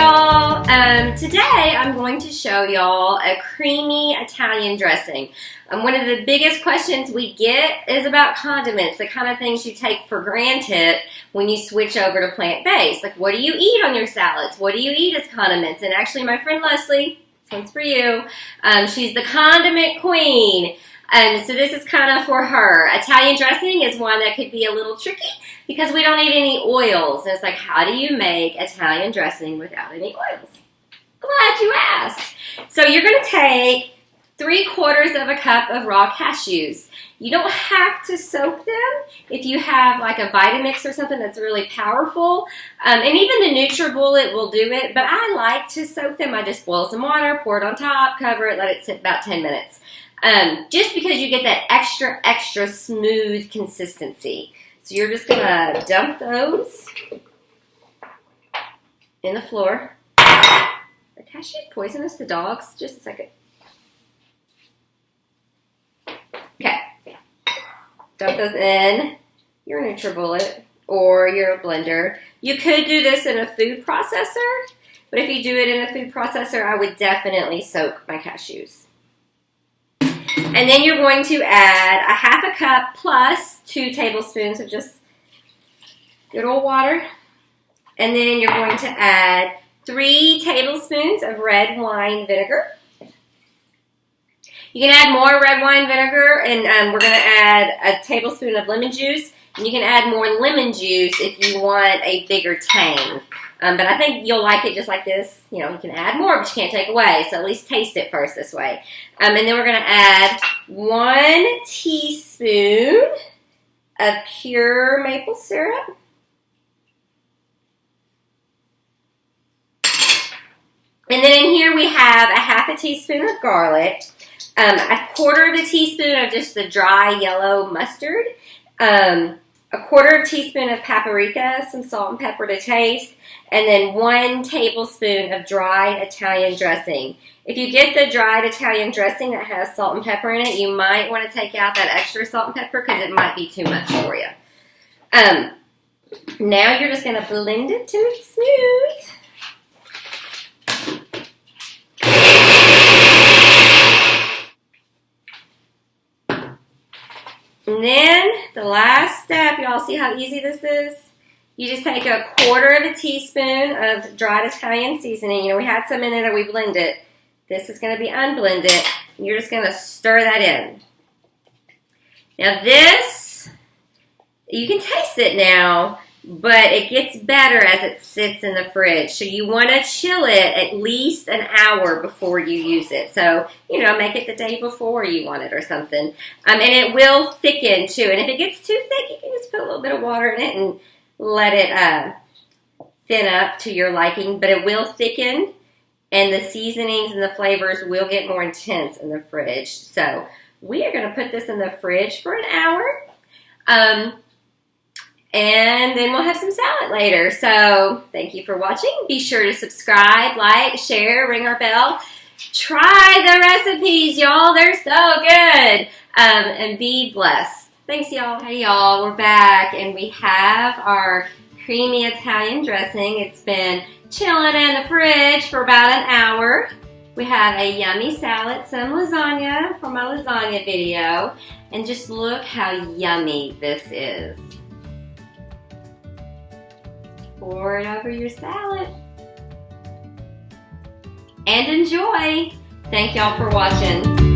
y'all. Today I'm going to show y'all a creamy Italian dressing. One of the biggest questions we get is about condiments, the kind of things you take for granted when you switch over to plant-based. Like, what do you eat on your salads? What do you eat as condiments? And actually, my friend Leslie, this one's for you, she's the condiment queen. So this is kind of for her. Italian dressing is one that could be a little tricky because we don't need any oils. And it's like, how do you make Italian dressing without any oils? Glad you asked. So you're going to take 3/4 cup of raw cashews. You don't have to soak them if you have like a Vitamix or something that's really powerful. And even the NutriBullet will do it, but I like to soak them. I just boil some water, pour it on top, cover it, let it sit about 10 minutes. Just because you get that extra smooth consistency. So you're just gonna dump those in the floor. Are cashews poisonous to dogs? Just a second. Okay. Dump those in your NutriBullet or your blender. You could do this in a food processor, but if you do it in a food processor, I would definitely soak my cashews. And then you're going to add a 1/2 cup plus 2 tablespoons of just good old water. And then you're going to add 3 tablespoons of red wine vinegar. You can add more red wine vinegar, and we're going to add a tablespoon of lemon juice. And you can add more lemon juice if you want a bigger tang. But I think you'll like it just like this. You know, you can add more, but you can't take away. So at least taste it first this way. And then we're going to add 1 teaspoon of pure maple syrup. And then in here we have a 1/2 teaspoon of garlic, a 1/4 teaspoon of just the dry yellow mustard, a 1/4 teaspoon of paprika, some salt and pepper to taste, and then 1 tablespoon of dried Italian dressing. If you get the dried Italian dressing that has salt and pepper in it, you might want to take out that extra salt and pepper because it might be too much for you. Now you're just going to blend it till it's smooth. And then the last step, y'all see how easy this is? You just take a 1/4 teaspoon of dried Italian seasoning. You know, we had some in there that we blended. This is going to be unblended. And you're just going to stir that in. Now this, you can taste it now, but it gets better as it sits in the fridge. So you want to chill it at least an hour before you use it. So, you know, make it the day before you want it or something. And it will thicken too. And if it gets too thick, you can just put a little bit of water in it and let it thin up to your liking. But it will thicken, and the seasonings and the flavors will get more intense in the fridge. So we are going to put this in the fridge for an hour. And then we'll have some salad later. So thank you for watching. Be sure to subscribe, like, share, ring our bell. Try the recipes, y'all. They're so good. And be blessed. Thanks, y'all. Hey, y'all. We're back. And we have our creamy Italian dressing. It's been chilling in the fridge for about an hour. We have a yummy salad, some lasagna from my lasagna video. And just look how yummy this is. Pour it over your salad. And enjoy. Thank y'all for watching.